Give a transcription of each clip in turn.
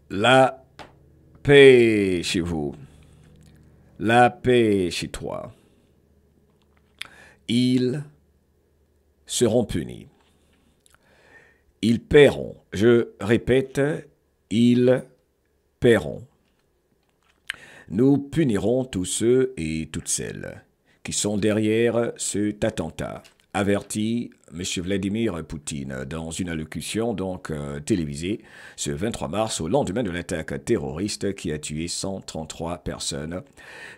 La paix chez vous, la paix chez toi. Ils seront punis. Ils paieront. Je répète, ils paieront. Nous punirons tous ceux et toutes celles qui sont derrière cet attentat, avertit M. Vladimir Poutine dans une allocution télévisée ce 23 mars au lendemain de l'attaque terroriste qui a tué 133 personnes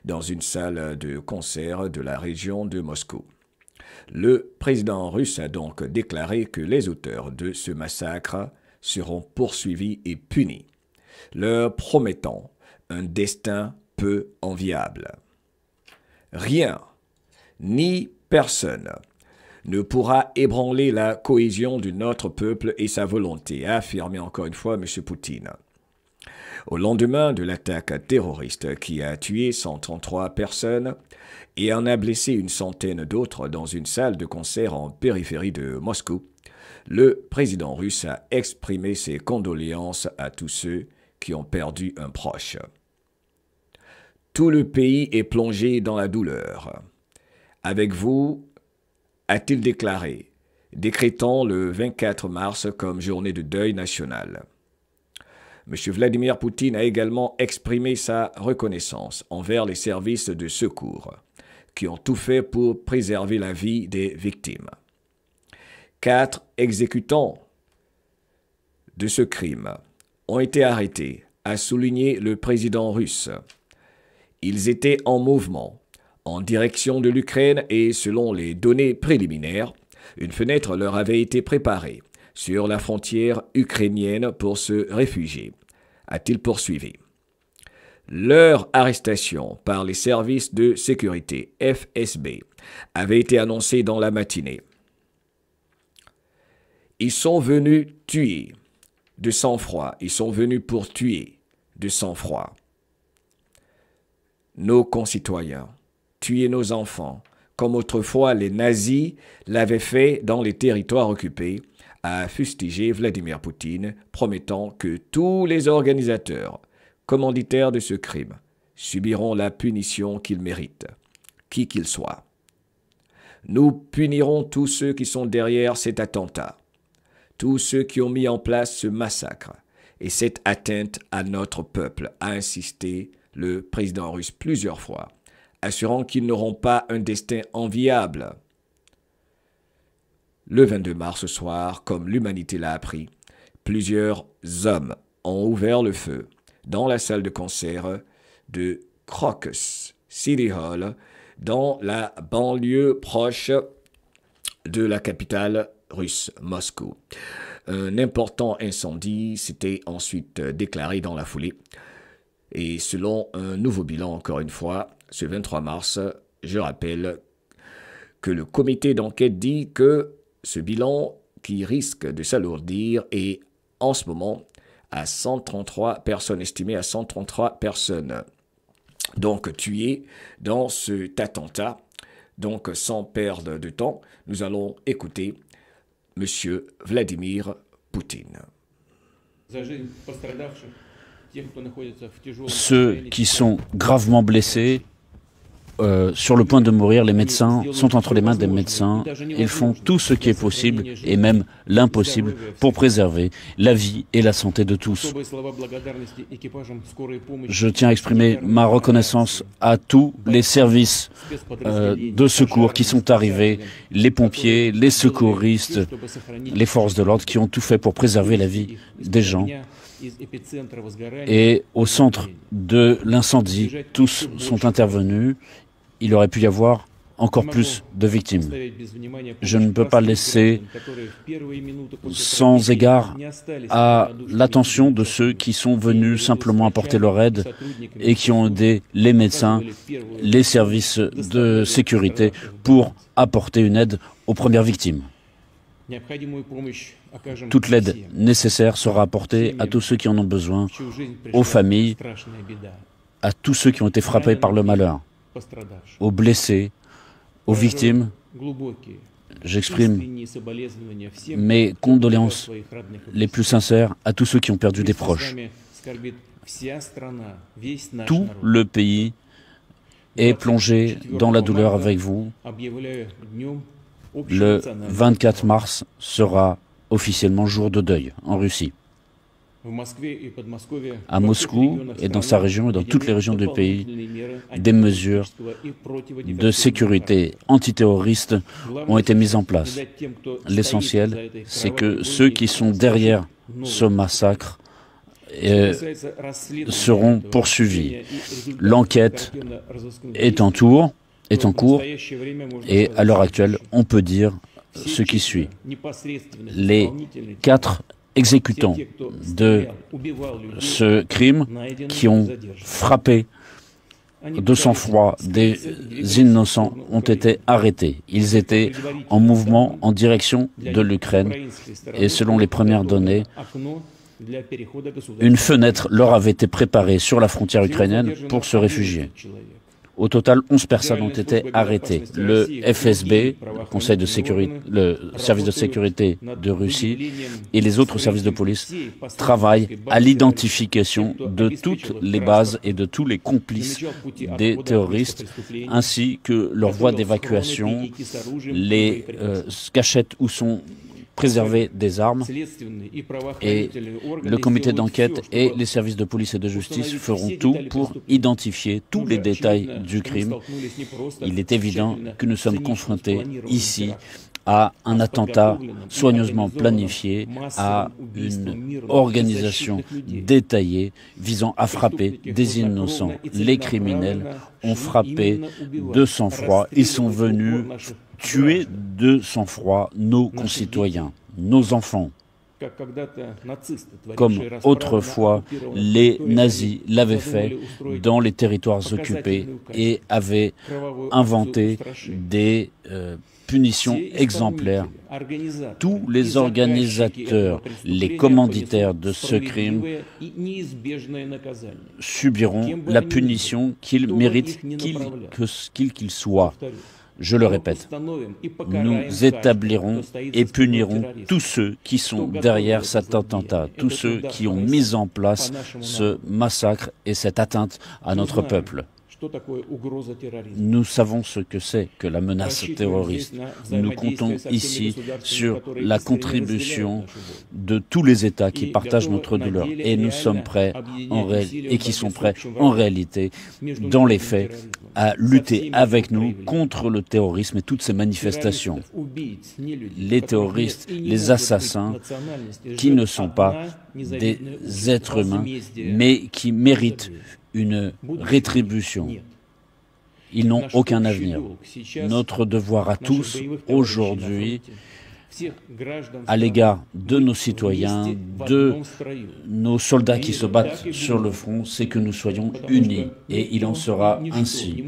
dans une salle de concert de la région de Moscou. Le président russe a donc déclaré que les auteurs de ce massacre seront poursuivis et punis, leur promettant un destin peu enviable. Rien, ni personne, ne pourra ébranler la cohésion de notre peuple et sa volonté, a affirmé encore une fois M. Poutine. Au lendemain de l'attaque terroriste qui a tué 133 personnes et en a blessé une centaine d'autres dans une salle de concert en périphérie de Moscou, le président russe a exprimé ses condoléances à tous ceux qui ont perdu un proche. Tout le pays est plongé dans la douleur. Avec vous, a-t-il déclaré, décrétant le 24 mars comme journée de deuil national. M. Vladimir Poutine a également exprimé sa reconnaissance envers les services de secours qui ont tout fait pour préserver la vie des victimes. 4 exécutants de ce crime ont été arrêtés, a souligné le président russe. Ils étaient en mouvement en direction de l'Ukraine et selon les données préliminaires, une fenêtre leur avait été préparée sur la frontière ukrainienne pour se réfugier, a-t-il poursuivi. Leur arrestation par les services de sécurité FSB avait été annoncée dans la matinée. Ils sont venus tuer de sang-froid, ils sont venus pour tuer de sang-froid. Nos concitoyens, tuer nos enfants, comme autrefois les nazis l'avaient fait dans les territoires occupés, a fustigé Vladimir Poutine, promettant que tous les organisateurs, commanditaires de ce crime, subiront la punition qu'ils méritent, qui qu'ils soient. Nous punirons tous ceux qui sont derrière cet attentat, tous ceux qui ont mis en place ce massacre et cette atteinte à notre peuple, a insisté le président russe plusieurs fois, assurant qu'ils n'auront pas un destin enviable. Le 22 mars soir, comme l'humanité l'a appris, plusieurs hommes ont ouvert le feu dans la salle de concert de Crocus City Hall, dans la banlieue proche de la capitale russe, Moscou. Un important incendie s'était ensuite déclaré dans la foulée. Et selon un nouveau bilan, encore une fois, ce 23 mars, je rappelle que le comité d'enquête dit que ce bilan qui risque de s'alourdir est en ce moment à 133 personnes, estimé à 133 personnes donc tuées dans cet attentat. Donc sans perdre de temps, nous allons écouter M. Vladimir Poutine. Ceux qui sont gravement blessés, sur le point de mourir, les médecins sont entre les mains des médecins. Ils font tout ce qui est possible et même l'impossible pour préserver la vie et la santé de tous. Je tiens à exprimer ma reconnaissance à tous les services de secours qui sont arrivés, les pompiers, les secouristes, les forces de l'ordre qui ont tout fait pour préserver la vie des gens. Et au centre de l'incendie, tous sont intervenus. Il aurait pu y avoir encore plus de victimes. Je ne peux pas laisser sans égard à l'attention de ceux qui sont venus simplement apporter leur aide et qui ont aidé les médecins, les services de sécurité pour apporter une aide aux premières victimes. Toute l'aide nécessaire sera apportée à tous ceux qui en ont besoin, aux familles, à tous ceux qui ont été frappés par le malheur, aux blessés, aux victimes. J'exprime mes condoléances les plus sincères à tous ceux qui ont perdu des proches. Tout le pays est plongé dans la douleur avec vous. Le 24 mars sera officiellement jour de deuil en Russie. À Moscou et dans sa région et dans toutes les régions du pays, des mesures de sécurité antiterroriste ont été mises en place. L'essentiel, c'est que ceux qui sont derrière ce massacre seront poursuivis. L'enquête est en cours et à l'heure actuelle, on peut dire ce qui suit. Les 4 exécutants de ce crime qui ont frappé de sang-froid des innocents ont été arrêtés. Ils étaient en mouvement en direction de l'Ukraine et selon les premières données, une fenêtre leur avait été préparée sur la frontière ukrainienne pour se réfugier. Au total, 11 personnes ont été arrêtées. Le FSB, le service de sécurité de Russie, et les autres services de police travaillent à l'identification de toutes les bases et de tous les complices des terroristes, ainsi que leur voies d'évacuation, les cachettes où sont préserver des armes, et le comité d'enquête et les services de police et de justice feront tout pour identifier tous les détails du crime. Il est évident que nous sommes confrontés ici à un attentat soigneusement planifié, à une organisation détaillée visant à frapper des innocents. Les criminels ont frappé de sang-froid. Ils sont venus tuer de sang-froid nos concitoyens, nos enfants. Comme autrefois les nazis l'avaient fait dans les territoires occupés et avaient inventé des punitions exemplaires. Tous les organisateurs, les commanditaires de ce crime subiront la punition qu'ils méritent, qu'ils soient. Je le répète, nous établirons et punirons tous ceux qui sont derrière cet attentat, tous ceux qui ont mis en place ce massacre et cette atteinte à notre peuple. Nous savons ce que c'est que la menace terroriste. Nous comptons ici sur la contribution de tous les États qui partagent notre douleur. Et nous sommes prêts, et qui sont prêts en réalité, dans les faits, à lutter avec nous contre le terrorisme et toutes ces manifestations. Les terroristes, les assassins, qui ne sont pas des êtres humains, mais qui méritent une rétribution. Ils n'ont aucun avenir. Notre devoir à tous, aujourd'hui, à l'égard de nos citoyens, de nos soldats qui se battent sur le front, c'est que nous soyons unis. Et il en sera ainsi.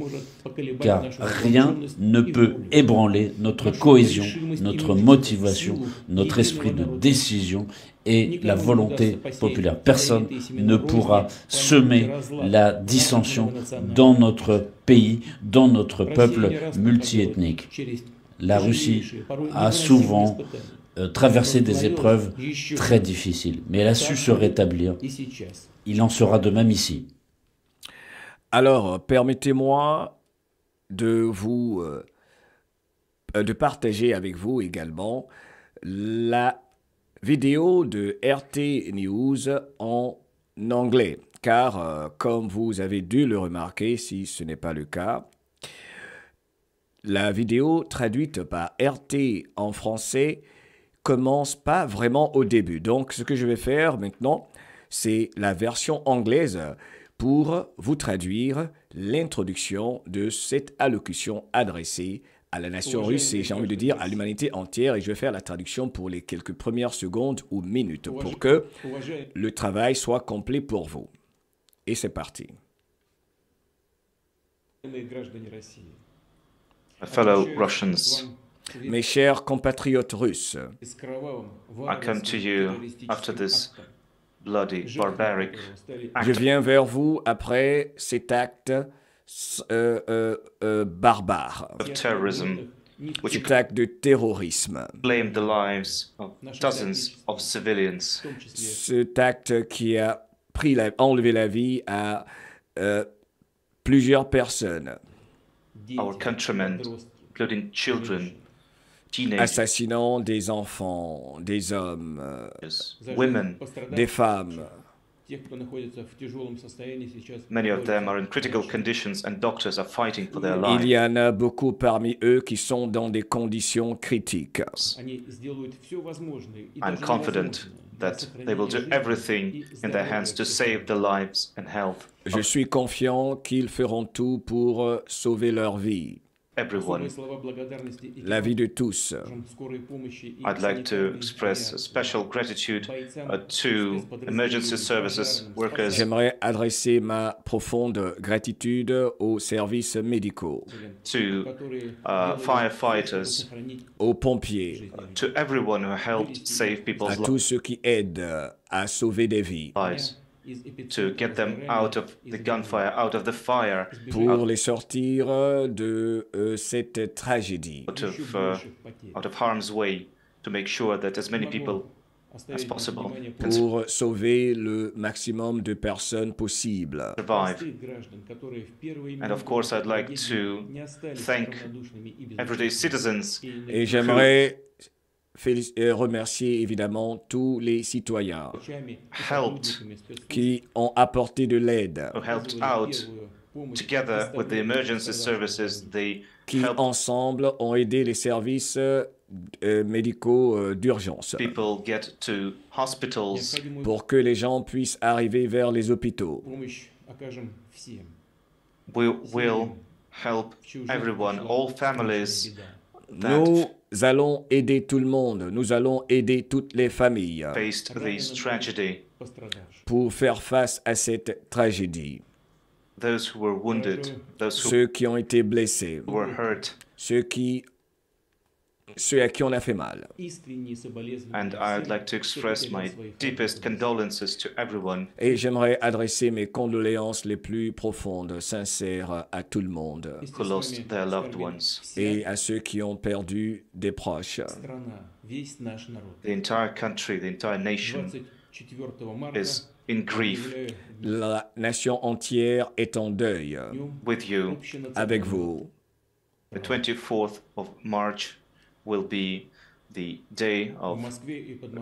Car rien ne peut ébranler notre cohésion, notre motivation, notre esprit de décision et la volonté populaire. Personne ne pourra semer la dissension dans notre pays, dans notre peuple multiethnique. La Russie a souvent traversé des épreuves très difficiles, mais elle a su se rétablir. Il en sera de même ici. Alors, permettez-moi de partager avec vous également la vidéo de RT News en anglais, car comme vous avez dû le remarquer, si ce n'est pas le cas, la vidéo traduite par RT en français commence pas vraiment au début. Donc, ce que je vais faire maintenant, c'est la version anglaise pour vous traduire l'introduction de cette allocution adressée à la nation russe et j'ai envie de dire à l'humanité entière, et je vais faire la traduction pour les quelques premières secondes ou minutes pour que le travail soit complet pour vous. Et c'est parti. Fellow Russians, Mes chers compatriotes russes, I come to you after this bloody, barbaric je act viens vers vous après cet acte barbare, of terrorism which cet acte de terrorisme, claimed the lives of dozens of civilians. cet acte qui a enlevé la vie à plusieurs personnes, Our countrymen, including children, teenagers, assassinant des enfants, des hommes, women. des femmes. Many of them are in critical conditions and doctors are fighting for their Il y lives. en a beaucoup parmi eux qui sont dans des conditions critiques. I'm confident that they will do everything in their hands to save the lives and health Je suis confiant qu'ils feront tout pour sauver leur vie, everyone. la vie de tous. I'd like to express a special gratitude to emergency services workers, J'aimerais adresser ma profonde gratitude aux services médicaux, to firefighters, aux pompiers, to everyone who helped save à people's tous ceux qui aident à sauver des vies, lives, to get them out of the gunfire, out of the fire, pour les sortir de cette tragédie, out of harm's way, to make sure that as many people as possible can pour sauver le maximum de personnes possible. survive. And of course, I'd like to thank everyday citizens Et j'aimerais remercier évidemment tous les citoyens helped, qui ont apporté de l'aide, who helped out together with the emergency services. They qui helped ensemble ont aidé les services médicaux d'urgence people get to hospitals. pour que les gens puissent arriver vers les hôpitaux. We will help everyone, all families that Nous allons aider tout le monde, nous allons aider toutes les familles faced this tragedy, pour faire face à cette tragédie. those who were wounded, those who Ceux qui ont été blessés, were hurt. ceux à qui on a fait mal. And I'd like to express my deepest condolences to everyone Et j'aimerais adresser mes condoléances les plus profondes, sincères à tout le monde who lost their loved ones. et à ceux qui ont perdu des proches. The entire country, the entire nation is in grief La nation entière est en deuil with you. avec vous. The 24th of March will be the day of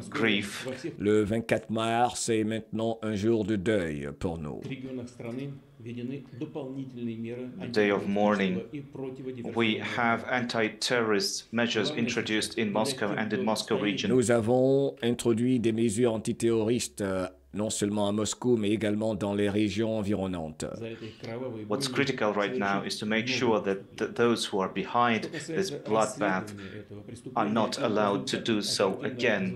grief. Le 24 mars est maintenant un jour de deuil pour nous. A day of mourning. We have anti-terrorist measures introduced in Moscow and in Moscow region. Nous avons introduit des mesures antiterroristes non seulement à Moscou, mais également dans les régions environnantes. What's critical right now is to make sure that those who are behind this bloodbath are not allowed to do so again.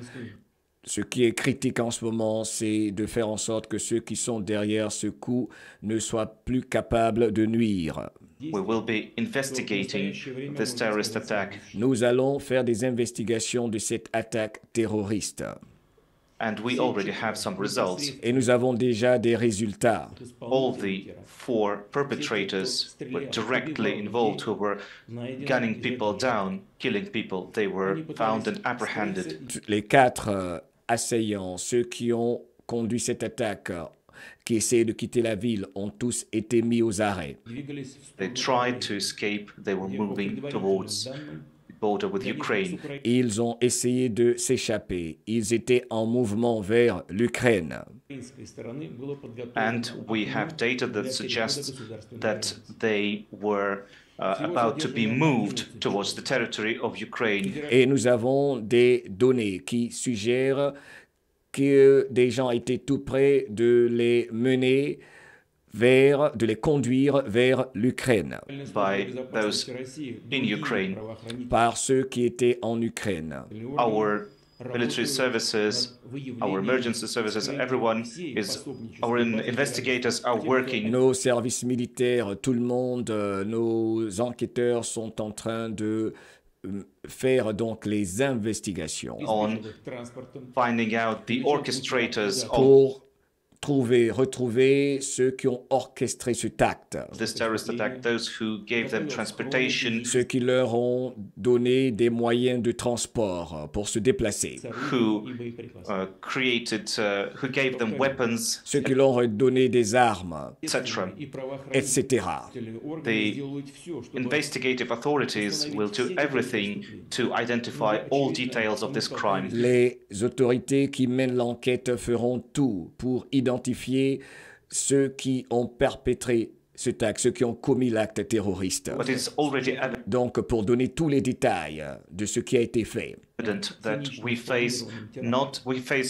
Ce qui est critique en ce moment, c'est de faire en sorte que ceux qui sont derrière ce coup ne soient plus capables de nuire. We will be investigating this terrorist attack, Nous allons faire des investigations de cette attaque terroriste. and we already have some results. Et nous avons déjà des résultats. All the 4 perpetrators were directly involved, who were gunning people down, killing people. They were found and apprehended. Les 4 assaillants, ceux qui ont conduit cette attaque, qui essayaient de quitter la ville, ont tous été mis aux arrêts. They tried to escape. They were moving towards the border with Ukraine. Ils ont essayé de s'échapper. Ils étaient en mouvement vers l'Ukraine. And we have data that suggests that they were about to be moved towards the territory of Ukraine. Et nous avons des données qui suggèrent que des gens étaient tout près de les mener de les conduire vers l'Ukraine, by those in Ukraine. par ceux qui étaient en Ukraine. Our military services, our emergency services, our investigators are working Nos services militaires, tout le monde, nos enquêteurs sont en train de faire donc les investigations on finding out the orchestrators of pour retrouver ceux qui ont orchestré cet acte, This terrorist attack, those who gave them transportation, ceux qui leur ont donné des moyens de transport pour se déplacer, who who gave them weapons, ceux qui leur ont donné des armes, etc. etc. The investigative authorities will do everything to identify all details of this crime. Les autorités qui mènent l'enquête feront tout pour identifier ceux qui ont perpétré cet acte, ceux qui ont commis l'acte terroriste. But it's already Donc, pour donner tous les détails de ce qui a été fait. evident that we face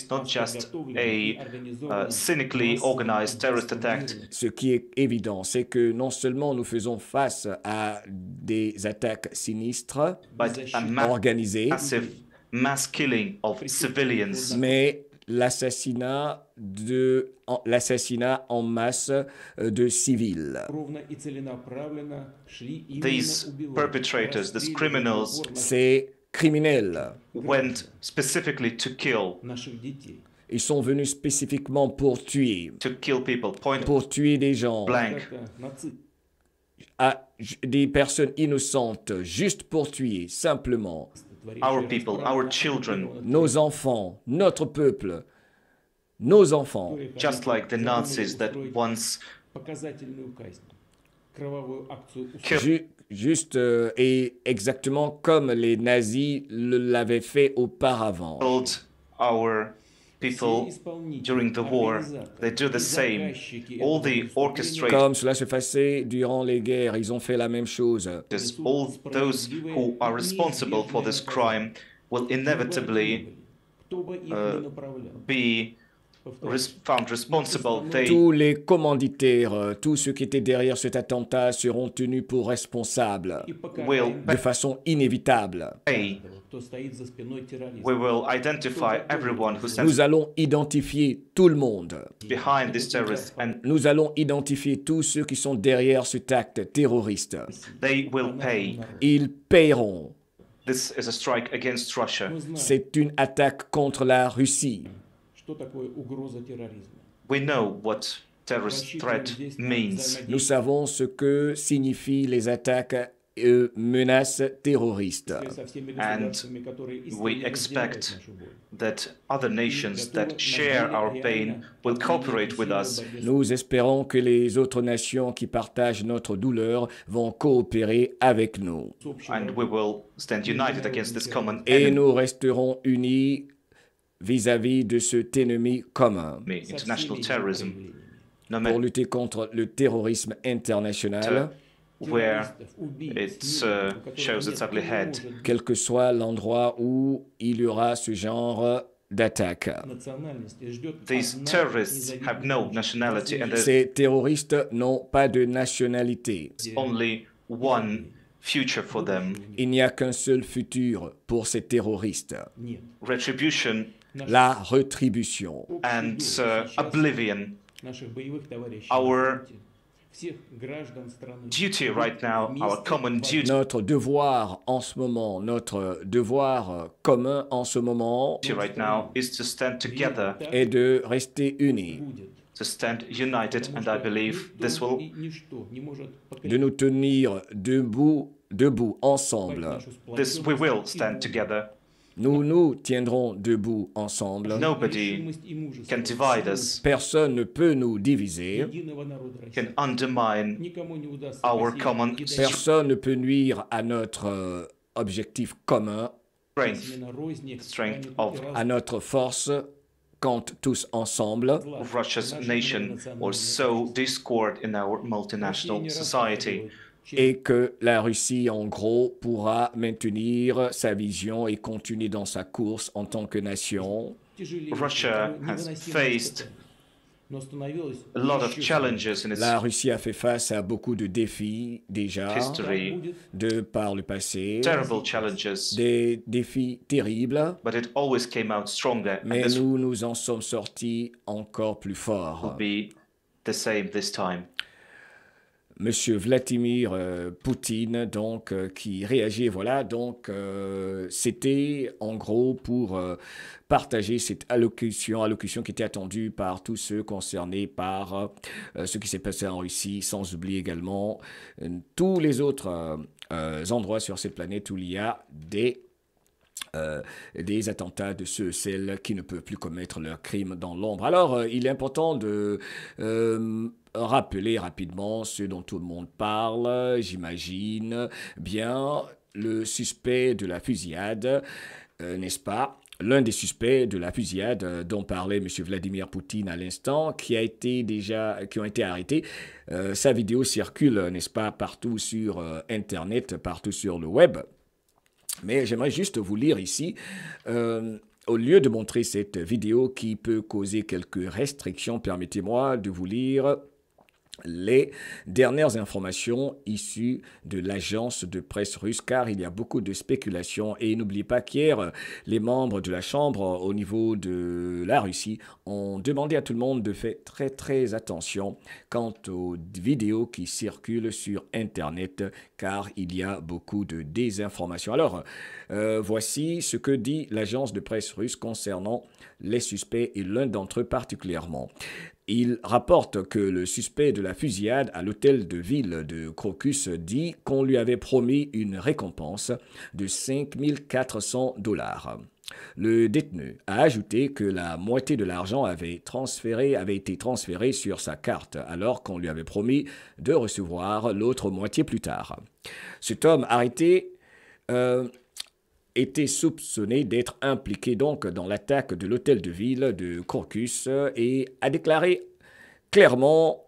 not just a cynically organized terrorist attack. Ce qui est évident, c'est que non seulement nous faisons face à des attaques sinistres, But organisées, massive mass killing of civilians. mais l'assassinat en masse de civils. These perpetrators, these criminals, Ces criminels, went specifically to kill ils sont venus spécifiquement pour tuer people, point des gens, blank. à des personnes innocentes, juste pour tuer, simplement. Our people, our children, Nos enfants, notre peuple, nos enfants. just like the Nazis that once Juste et exactement comme les nazis l'avaient fait auparavant. killed our people during the war. They do the same. All the orchestrators, Comme cela se passait durant les guerres, ils ont fait la même chose. all those who are responsible for this crime will inevitably be found responsible. They Tous les commanditaires, tous ceux qui étaient derrière cet attentat seront tenus pour responsables will de façon inévitable. pay. We will identify everyone who stands Nous allons identifier tout le monde. behind this terrorist, and Nous allons identifier tous ceux qui sont derrière cet acte terroriste. they will pay. Ils paieront. This is a strike against Russia. C'est une attaque contre la Russie. We know what terrorist threat means. Nous savons ce que signifient les attaques et menaces terroristes. And we expect that other nations that share our pain will cooperate with us. Nous espérons que les autres nations qui partagent notre douleur vont coopérer avec nous. And we will stand united against this common Et enemy, nous resterons unis vis-à-vis de cet ennemi commun international terrorism, no pour matter lutter contre le terrorisme international, where it shows its ugly head. quel que soit l'endroit où il y aura ce genre d'attaque. These terrorists have no nationality, and there's Ces terroristes n'ont pas de nationalité. only one future for them. Il n'y a qu'un seul futur pour ces terroristes. Retribution La rétribution. and oblivion. Our duty right now, our common duty Notre devoir en ce moment, notre devoir commun en ce moment right now is to stand together, est de rester unis, to stand united, and I believe this will de nous tenir debout ensemble. we will stand together. Nous nous tiendrons debout ensemble. Nobody can divide us, Personne ne peut nous diviser. can undermine our common Personne ne peut nuire à notre objectif commun, strength of à notre force quand tous ensemble. Russia's nation, or sow discord in our multinational society. Et que la Russie, en gros, pourra maintenir sa vision et continuer dans sa course en tant que nation. Russia has faced a lot of challenges in its La Russie a fait face à beaucoup de défis déjà, history, par le passé, terrible challenges, des défis terribles, but it always came out stronger, and mais this nous nous en sommes sortis encore plus will forts. be the same this time. Monsieur Vladimir Poutine, donc, qui réagit, voilà, donc, c'était en gros pour partager cette allocution qui était attendue par tous ceux concernés par ce qui s'est passé en Russie, sans oublier également tous les autres endroits sur cette planète où il y a des attentats de celles qui ne peuvent plus commettre leurs crimes dans l'ombre. Alors, il est important de rappeler rapidement ce dont tout le monde parle, j'imagine bien, le suspect de la fusillade, n'est-ce pas? L'un des suspects de la fusillade dont parlait M. Vladimir Poutine à l'instant, qui ont été arrêtés. Sa vidéo circule, n'est-ce pas, partout sur Internet, partout sur le web. Mais j'aimerais juste vous lire ici, au lieu de montrer cette vidéo qui peut causer quelques restrictions, permettez-moi de vous lire les dernières informations issues de l'agence de presse russe, car il y a beaucoup de spéculations. Et n'oubliez pas qu'hier, les membres de la Chambre au niveau de la Russie ont demandé à tout le monde de faire très très attention quant aux vidéos qui circulent sur Internet, car il y a beaucoup de désinformation. Alors, voici ce que dit l'agence de presse russe concernant les suspects et l'un d'entre eux particulièrement. Il rapporte que le suspect de la fusillade à l'hôtel de ville de Crocus dit qu'on lui avait promis une récompense de 5 400 $. Le détenu a ajouté que la moitié de l'argent avait été transférée sur sa carte, alors qu'on lui avait promis de recevoir l'autre moitié plus tard. Cet homme arrêté était soupçonné d'être impliqué donc dans l'attaque de l'hôtel de ville de Crocus et a déclaré clairement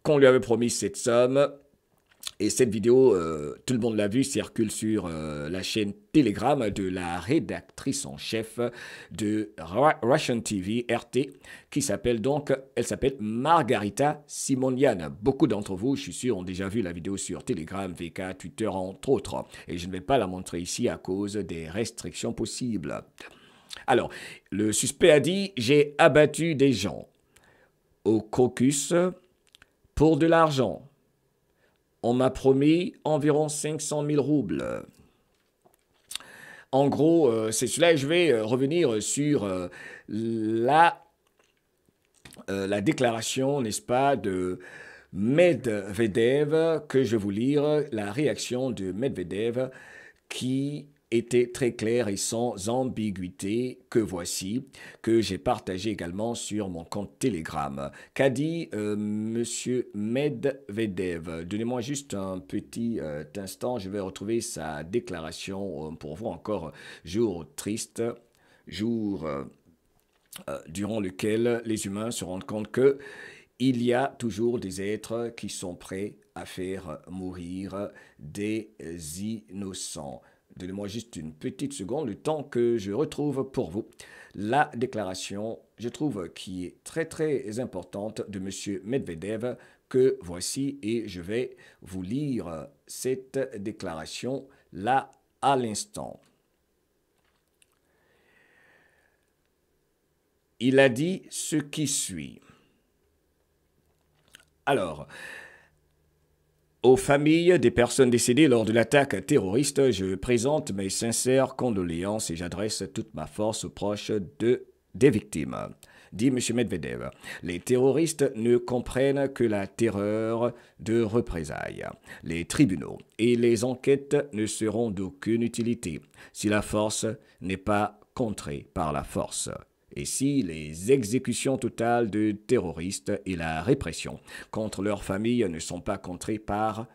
qu'on lui avait promis cette somme. Et cette vidéo, tout le monde l'a vue, circule sur la chaîne Telegram de la rédactrice en chef de Russian TV, RT, elle s'appelle Margarita Simonian. Beaucoup d'entre vous, je suis sûr, ont déjà vu la vidéo sur Telegram, VK, Twitter, entre autres. Et je ne vais pas la montrer ici à cause des restrictions possibles. Alors, le suspect a dit « J'ai abattu des gens au Crocus pour de l'argent. On m'a promis environ 500 000 roubles. » En gros, c'est cela. Je vais revenir sur la déclaration, n'est-ce pas, de Medvedev, que je vais vous lire, la réaction de Medvedev qui était très claire et sans ambiguïté, que voici, que j'ai partagé également sur mon compte Telegram. Qu'a dit Monsieur Medvedev? Donnez-moi juste un petit instant, je vais retrouver sa déclaration pour vous encore. Jour triste, jour durant lequel les humains se rendent compte que il y a toujours des êtres qui sont prêts à faire mourir des innocents. Donnez-moi juste une petite seconde, le temps que je retrouve pour vous la déclaration, je trouve, qui est très très importante de M. Medvedev, que voici, et je vais vous lire cette déclaration là à l'instant. Il a dit ce qui suit. Alors, aux familles des personnes décédées lors de l'attaque terroriste, je présente mes sincères condoléances et j'adresse toute ma force aux proches des victimes, dit M. Medvedev. Les terroristes ne comprennent que la terreur de représailles. Les tribunaux et les enquêtes ne seront d'aucune utilité si la force n'est pas contrée par la force. Et si les exécutions totales de terroristes et la répression contre leurs familles ne sont pas contrées par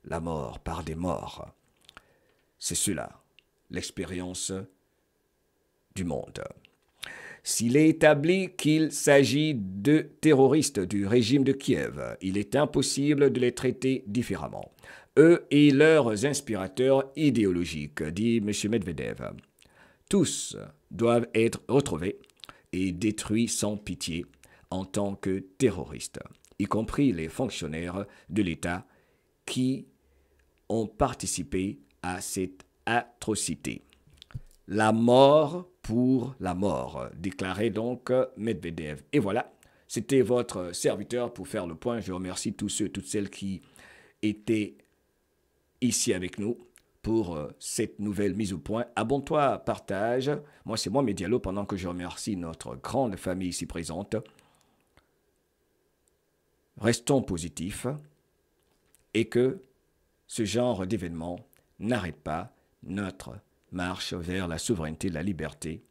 la mort, par des morts. C'est cela, l'expérience du monde. S'il est établi qu'il s'agit de terroristes du régime de Kiev, il est impossible de les traiter différemment. Eux et leurs inspirateurs idéologiques, dit M. Medvedev. Tous doivent être retrouvés et détruits sans pitié en tant que terroristes, y compris les fonctionnaires de l'État qui ont participé à cette atrocité. La mort pour la mort, déclarait donc Medvedev. Et voilà C'était votre serviteur pour faire le point. Je remercie tous ceux, toutes celles qui étaient ici avec nous pour cette nouvelle mise au point. Abonne-toi, partage. Moi, c'est Mohamed Diallo pendant que je remercie notre grande famille ici présente. Restons positifs et que ce genre d'événement n'arrête pas notre marche vers la souveraineté, la liberté,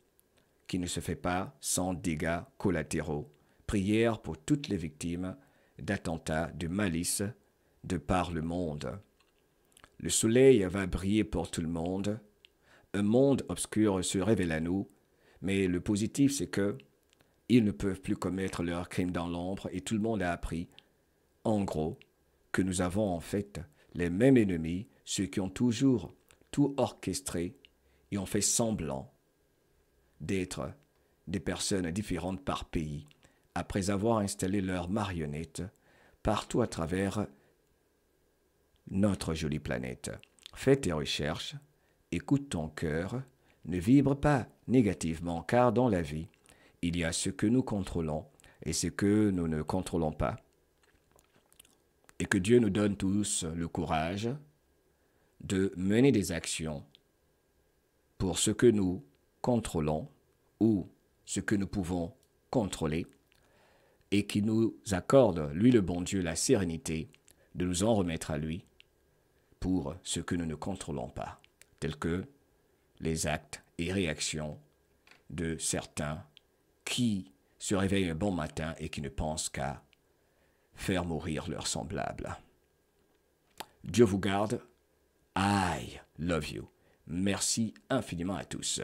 qui ne se fait pas sans dégâts collatéraux. Prière pour toutes les victimes d'attentats, de malice de par le monde. Le soleil va briller pour tout le monde. Un monde obscur se révèle à nous, mais le positif, c'est que ils ne peuvent plus commettre leurs crimes dans l'ombre et tout le monde a appris, en gros, que nous avons en fait les mêmes ennemis, ceux qui ont toujours tout orchestré et ont fait semblant d'être des personnes différentes par pays, après avoir installé leurs marionnettes partout à travers notre jolie planète. Fais tes recherches, écoute ton cœur, ne vibre pas négativement, car dans la vie, il y a ce que nous contrôlons et ce que nous ne contrôlons pas. Et que Dieu nous donne tous le courage de mener des actions pour ce que nous contrôlons ou ce que nous pouvons contrôler et qui nous accorde, lui le bon Dieu, la sérénité de nous en remettre à lui pour ce que nous ne contrôlons pas, tels que les actes et réactions de certains qui se réveillent un bon matin et qui ne pensent qu'à faire mourir leurs semblables. Dieu vous garde. I love you. Merci infiniment à tous.